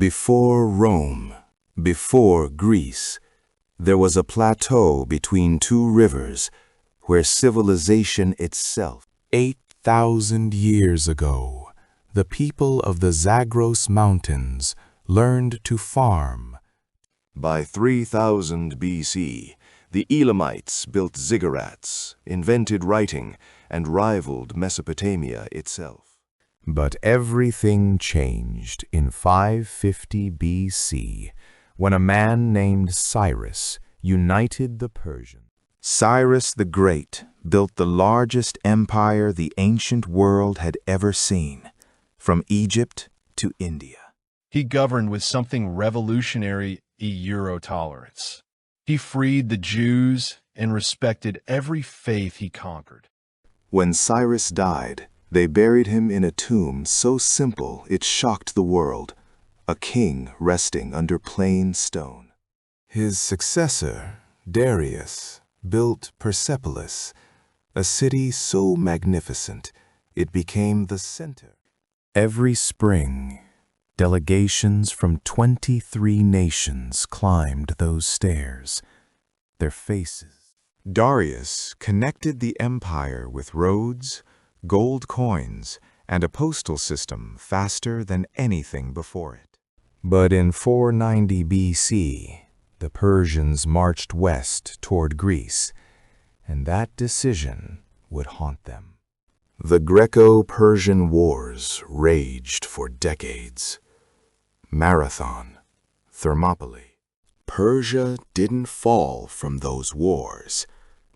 Before Rome, before Greece, there was a plateau between two rivers where civilization itself. 8,000 years ago, the people of the Zagros Mountains learned to farm. By 3000 BC, the Elamites built ziggurats, invented writing, and rivaled Mesopotamia itself. But everything changed in 550 BC when a man named Cyrus united the Persians. Cyrus the Great built the largest empire the ancient world had ever seen, from Egypt to India. He governed with something revolutionary, Euro-tolerance. He freed the Jews and respected every faith he conquered. When Cyrus died, they buried him in a tomb so simple it shocked the world, a king resting under plain stone. His successor, Darius, built Persepolis, a city so magnificent it became the center. Every spring, delegations from 23 nations climbed those stairs, their faces. Darius connected the empire with roads, gold coins, and a postal system faster than anything before it. But in 490 BC, the Persians marched west toward Greece, and that decision would haunt them. The Greco-Persian Wars raged for decades. Marathon, Thermopylae. Persia didn't fall from those wars,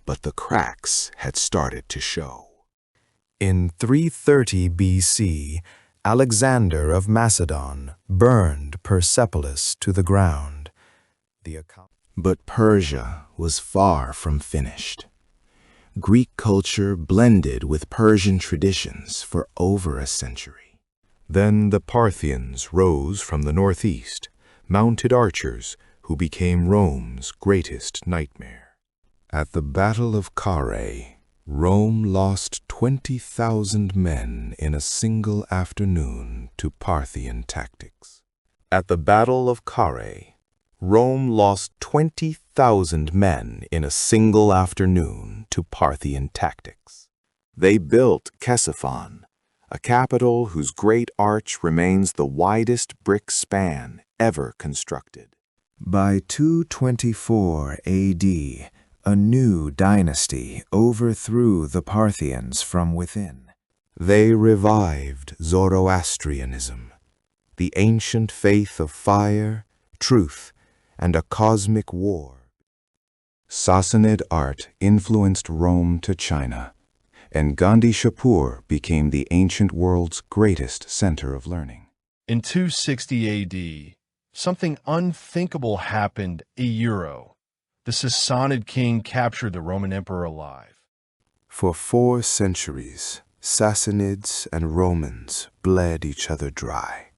but the cracks had started to show. In 330 BC, Alexander of Macedon burned Persepolis to the ground. But Persia was far from finished. Greek culture blended with Persian traditions for over a century. Then the Parthians rose from the northeast, mounted archers who became Rome's greatest nightmare. At the Battle of Carrhae, Rome lost 20,000 men in a single afternoon to Parthian tactics. At the Battle of Carrhae, Rome lost 20,000 men in a single afternoon to Parthian tactics. They built Ctesiphon, a capital whose great arch remains the widest brick span ever constructed. By 224 AD, a new dynasty overthrew the Parthians from within. They revived Zoroastrianism, the ancient faith of fire, truth, and a cosmic war. Sassanid art influenced Rome to China, and Gandhi Shapur became the ancient world's greatest center of learning. In 260 AD, something unthinkable happened Euro. The Sassanid king captured the Roman emperor alive. For 4 centuries, Sassanids and Romans bled each other dry.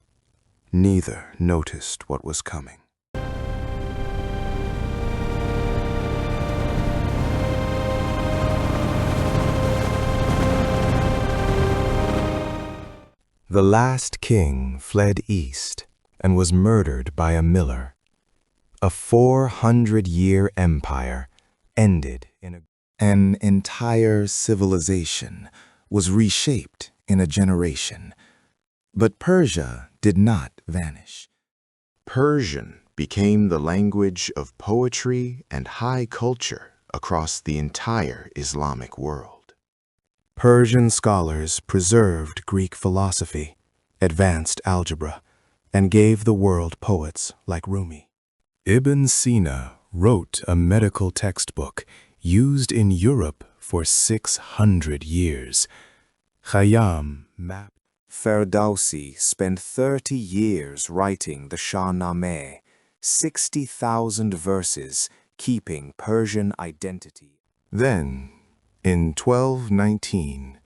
Neither noticed what was coming. The last king fled east and was murdered by a miller. A 400-year empire ended in an entire civilization was reshaped in a generation. But Persia did not vanish. Persian became the language of poetry and high culture across the entire Islamic world. Persian scholars preserved Greek philosophy, advanced algebra, and gave the world poets like Rumi. Ibn Sina wrote a medical textbook used in Europe for 600 years. Khayyam mapped. Ferdowsi spent 30 years writing the Shahnameh, 60,000 verses, keeping Persian identity. Then, in 1219,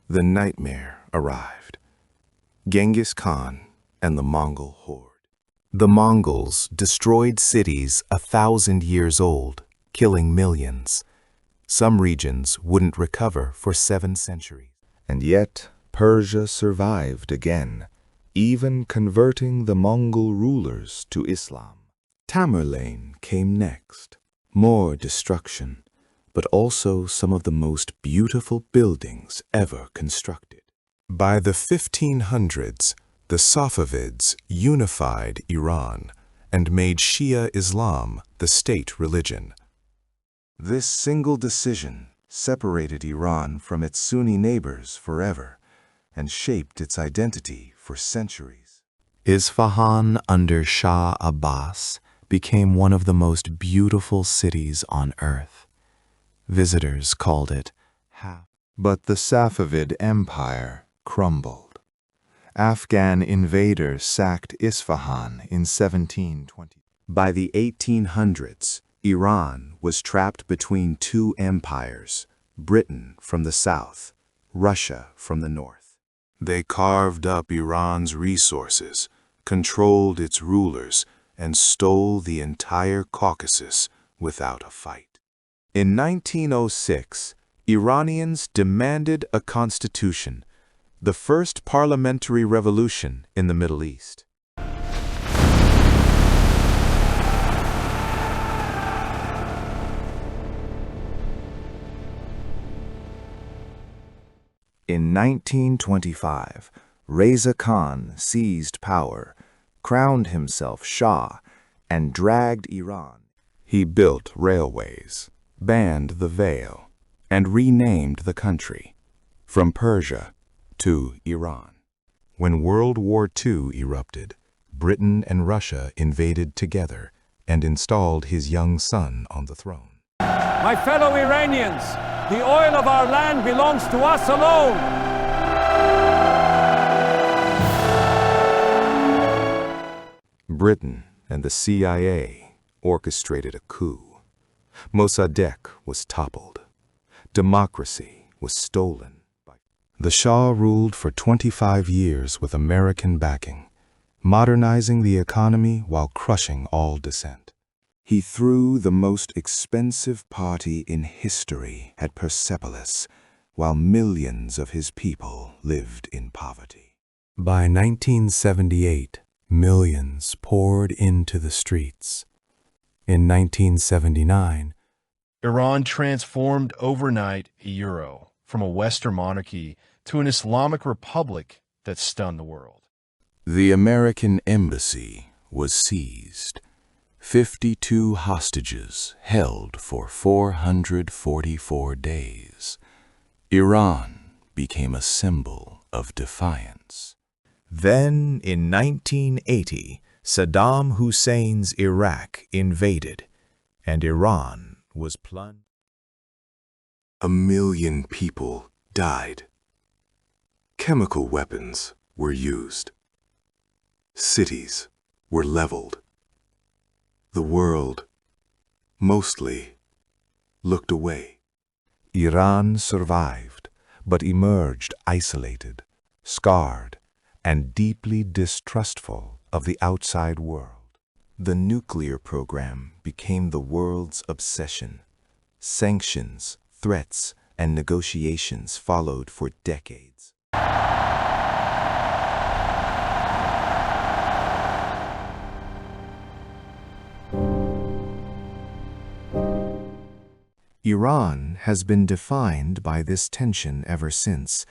the nightmare arrived. Genghis Khan and the Mongol horde. The Mongols destroyed cities 1,000 years old, killing millions. Some regions wouldn't recover for 7 centuries. And yet, Persia survived again, even converting the Mongol rulers to Islam. Tamerlane came next. More destruction, but also some of the most beautiful buildings ever constructed. By the 1500s, the Safavids unified Iran and made Shia Islam the state religion. This single decision separated Iran from its Sunni neighbors forever and shaped its identity for centuries. Isfahan under Shah Abbas became one of the most beautiful cities on earth. Visitors called it half. But the Safavid Empire crumbled. Afghan invaders sacked Isfahan in 1720. By the 1800s, Iran was trapped between two empires, Britain from the south, Russia from the north. They carved up Iran's resources, controlled its rulers, and stole the entire Caucasus without a fight. In 1906, Iranians demanded a constitution, the first parliamentary revolution in the Middle East. In 1925, Reza Khan seized power, crowned himself Shah, and dragged Iran. He built railways, banned the veil, and renamed the country from Persia to Iran. When World War II erupted, Britain and Russia invaded together and installed his young son on the throne. My fellow Iranians, the oil of our land belongs to us alone. Britain and the CIA orchestrated a coup. Mossadegh was toppled. Democracy was stolen. The Shah ruled for 25 years with American backing, modernizing the economy while crushing all dissent. He threw the most expensive party in history at Persepolis, while millions of his people lived in poverty. By 1978, millions poured into the streets. In 1979, Iran transformed overnight from a Western monarchy to an Islamic Republic that stunned the world. The American embassy was seized. 52 hostages held for 444 days. Iran became a symbol of defiance. Then, in 1980, Saddam Hussein's Iraq invaded, and Iran was plunged. 1 million people died. Chemical weapons were used. Cities were leveled. The world, mostly, looked away. Iran survived, but emerged isolated, scarred, and deeply distrustful of the outside world. The nuclear program became the world's obsession. Sanctions, threats, and negotiations followed for decades. Iran has been defined by this tension ever since,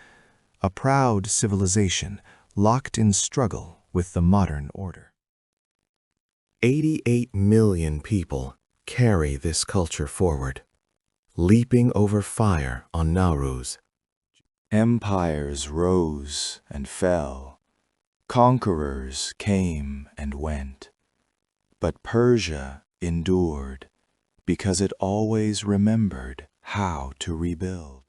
a proud civilization locked in struggle with the modern order. 88 million people carry this culture forward, leaping over fire on Nowruz. Empires rose and fell, conquerors came and went, but Persia endured, because it always remembered how to rebuild.